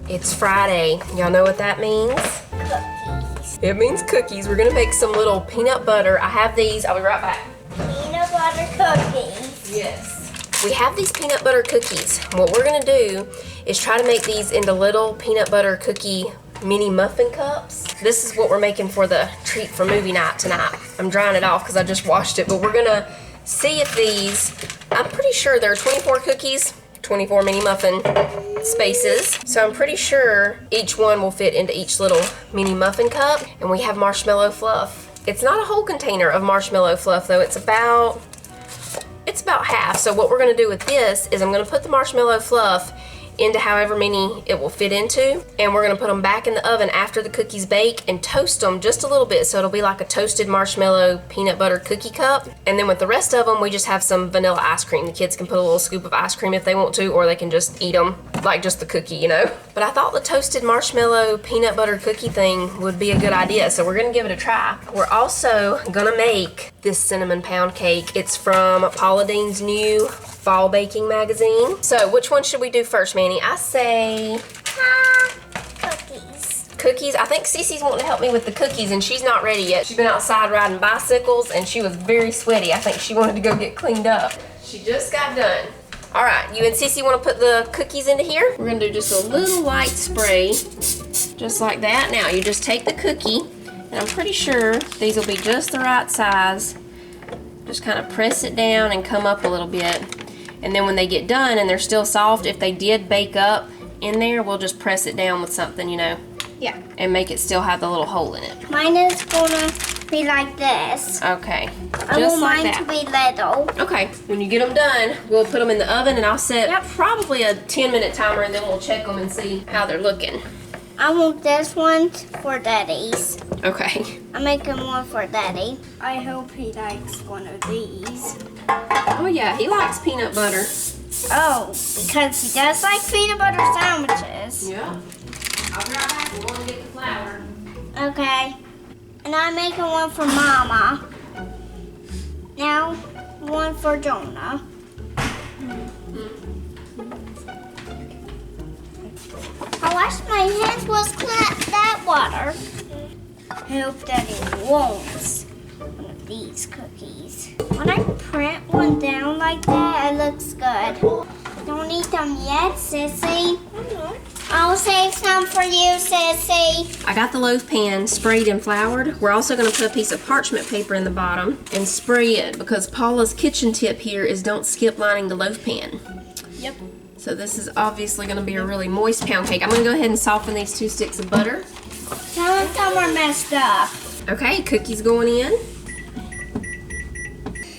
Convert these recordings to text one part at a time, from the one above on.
It's Friday. Y'all know what that means? Cookies. It means cookies. We're gonna make some little peanut butter. I have these. I'll be right back. Peanut butter cookies. Yes. We have these peanut butter cookies. What we're gonna do is try to make these into little peanut butter cookie mini muffin cups. This is what we're making for the treat for movie night tonight. I'm drying it off because I just washed it, but we're gonna see if these, I'm pretty sure there are 24 cookies, 24 mini muffin spaces. So I'm pretty sure each one will fit into each little mini muffin cup. And we have marshmallow fluff. It's not a whole container of marshmallow fluff though. It's about half. So what we're gonna do with this is I'm gonna put the marshmallow fluff into however many it will fit into, and we're gonna put them back in the oven after the cookies bake and toast them just a little bit so it'll be like a toasted marshmallow peanut butter cookie cup. And then with the rest of them, we just have some vanilla ice cream. The kids can put a little scoop of ice cream if they want to, or they can just eat them like just the cookie, you know. But I thought the toasted marshmallow peanut butter cookie thing would be a good idea, so we're gonna give it a try. We're also gonna make this cinnamon pound cake. It's from Paula Deen's new fall baking magazine. So which one should we do first, Manny? I say Cookies. Cookies. I think Cece's wanting to help me with the cookies and she's not ready yet. She's been outside riding bicycles and she was very sweaty. I think she wanted to go get cleaned up. She just got done. All right, you and Cece want to put the cookies into here? We're gonna do just a little light spray, just like that. Now you just take the cookie, and I'm pretty sure these will be just the right size. Just kind of press it down and come up a little bit. And then when they get done and they're still soft, if they did bake up in there, we'll just press it down with something, you know. Yeah. And make it still have the little hole in it. Mine is gonna be like this. Okay. I want mine to be little. Okay. When you get them done, we'll put them in the oven and I'll set probably a 10-minute timer and then we'll check them and see how they're looking. I want this one for Daddy's. Okay. I'm making one for Daddy. I hope he likes one of these. Oh yeah, he likes peanut butter. Oh, because he does like peanut butter sandwiches. Yeah. I'll be right back. We're going to get the flour. Okay. And I'm making one for Mama. Now, one for Jonah. I washed my hands with that water. I hope that it won't. One of these cookies. When I print one down like that, it looks good. Don't eat them yet, Sissy. I'll save some for you, Sissy. I got the loaf pan sprayed and floured. We're also going to put a piece of parchment paper in the bottom and spray it because Paula's kitchen tip here is don't skip lining the loaf pan. Yep. So this is obviously going to be a really moist pound cake. I'm going to go ahead and soften these 2 sticks of butter. Some are messed up. Okay, cookies going in.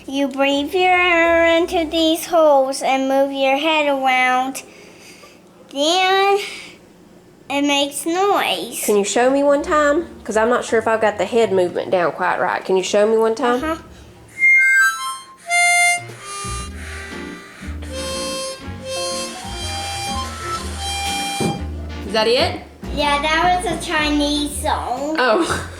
You breathe your air into these holes and move your head around. Then it makes noise. Can you show me one time? Because I'm not sure if I've got the head movement down quite right. Can you show me one time? Uh-huh. Is that it? Yeah, that was a Chinese song. Oh.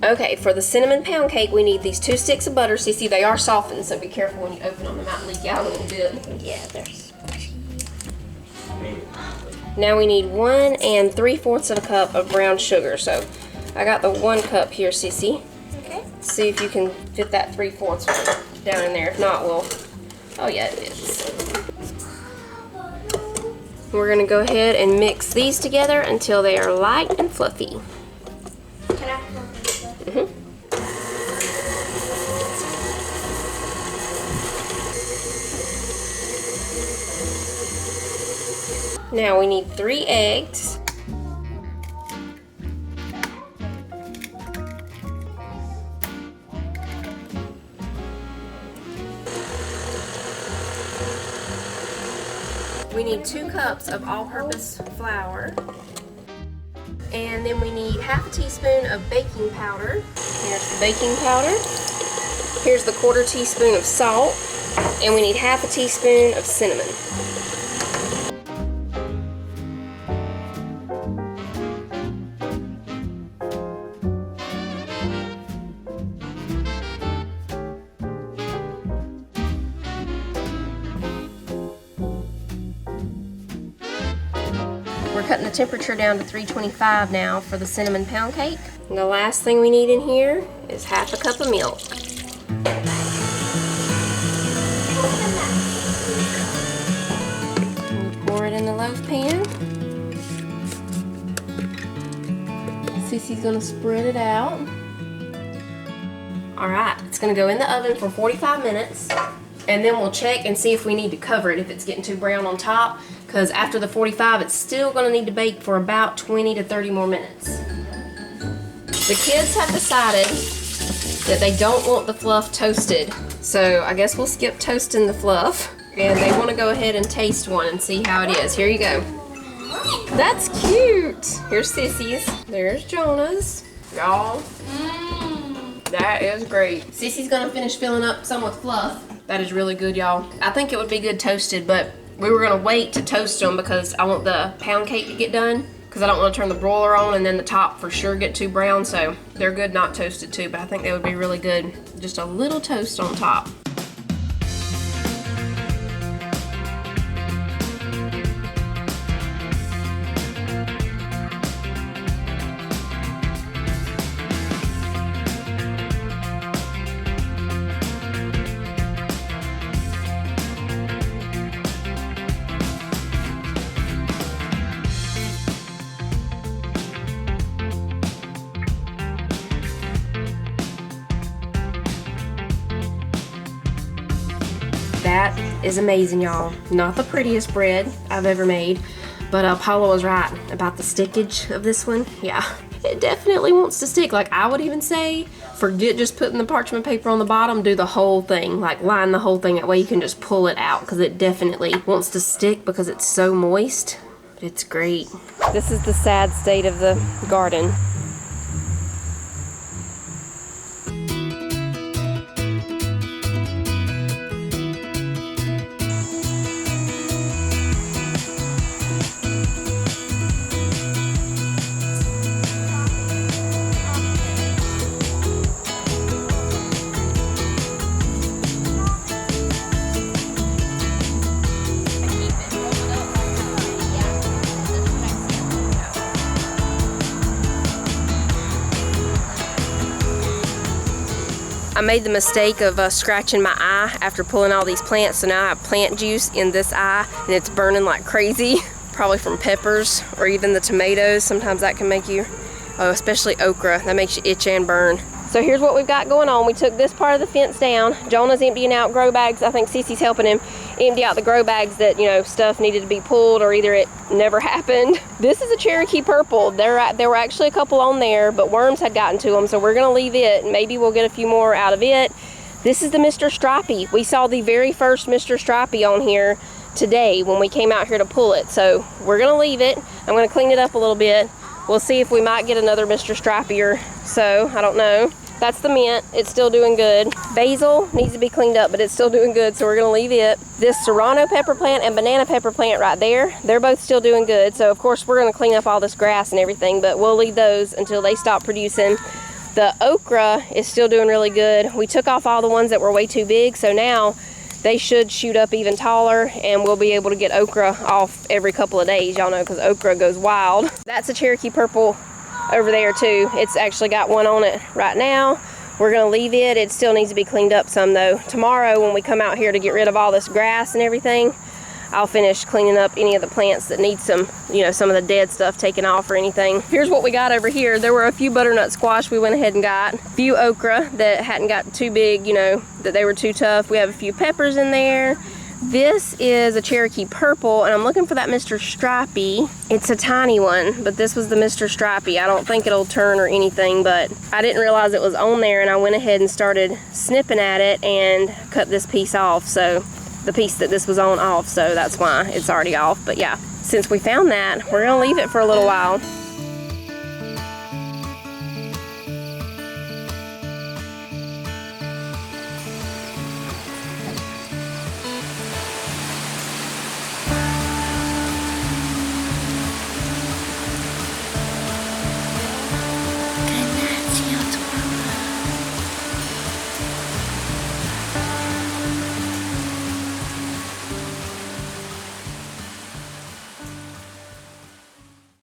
Okay, for the cinnamon pound cake, we need these 2 sticks of butter. See, they are softened, so be careful when you open them. They might leak out a little bit. Yeah, there's. Now we need 1 3/4 of a cup of brown sugar. So I got the 1 cup here, Sissy. Okay. See if you can fit that 3/4 down in there. If not, we'll. Oh yeah, it is. We're gonna go ahead and mix these together until they are light and fluffy. Can I have this? Now we need 3 eggs. We need 2 cups of all-purpose flour. And then we need half a teaspoon of baking powder. Here's the baking powder. Here's the 1/4 teaspoon of salt. And we need half a teaspoon of cinnamon. We're cutting the temperature down to 325 now for the cinnamon pound cake. And the last thing we need in here is half a cup of milk. And pour it in the loaf pan. Sissy's gonna spread it out. All right, it's gonna go in the oven for 45 minutes. And then we'll check and see if we need to cover it if it's getting too brown on top, because after the 45 it's still going to need to bake for about 20 to 30 more minutes. The kids have decided that they don't want the fluff toasted, so I guess we'll skip toasting the fluff, and they want to go ahead and taste one and see how it is. Here you go. That's cute. Here's Sissy's. There's Jonah's. Y'all, that is great. Sissy's going to finish filling up some with fluff. That is really good, y'all. I think it would be good toasted, but we were gonna wait to toast them because I want the pound cake to get done, because I don't want to turn the broiler on and then the top for sure get too brown, so they're good not toasted too, but I think they would be really good. Just a little toast on top. That is amazing, y'all. Not the prettiest bread I've ever made, but Paula was right about the stickage of this one. Yeah, it definitely wants to stick. Like, I would even say, forget just putting the parchment paper on the bottom, do the whole thing. Like, line the whole thing, that way you can just pull it out, because it definitely wants to stick because it's so moist. But it's great. This is the sad state of the garden. I made the mistake of scratching my eye after pulling all these plants, so now I have plant juice in this eye and it's burning like crazy, probably from peppers or even the tomatoes. Sometimes that can make you, especially okra, that makes you itch and burn. So here's what we've got going on. We took this part of the fence down. Jonah's emptying out grow bags. I think Sissy's helping him empty out the grow bags that, you know, stuff needed to be pulled or either it never happened. This is a Cherokee purple. There were actually a couple on there, but worms had gotten to them, so we're gonna leave it. Maybe we'll get a few more out of it. This is the Mr. Stripey. We saw the very first Mr. Stripey on here today when we came out here to pull it, so we're gonna leave it. I'm gonna clean it up a little bit. We'll see if we might get another Mr. Stripey or so, I don't know. That's the mint, it's still doing good. Basil needs to be cleaned up, but it's still doing good, so we're gonna leave it. This serrano pepper plant and banana pepper plant right there, they're both still doing good. So of course we're gonna clean up all this grass and everything, but we'll leave those until they stop producing. The okra is still doing really good. We took off all the ones that were way too big, so now they should shoot up even taller and we'll be able to get okra off every couple of days, y'all know, because okra goes wild. That's a Cherokee purple over there too. It's actually got one on it right now. We're gonna leave it. It still needs to be cleaned up some though. Tomorrow when we come out here to get rid of all this grass and everything, I'll finish cleaning up any of the plants that need some, you know, some of the dead stuff taken off or anything. Here's what we got over here. There were a few butternut squash we went ahead and got. A few okra that hadn't got too big, you know, that they were too tough. We have a few peppers in there. This is a Cherokee purple, and I'm looking for that Mr. Stripey. It's a tiny one, but this was the Mr. Stripey. I don't think it'll turn or anything, but I didn't realize it was on there, and I went ahead and started snipping at it and cut this piece off. So the piece that this was on off, so that's why it's already off. But yeah, since we found that, we're gonna leave it for a little while.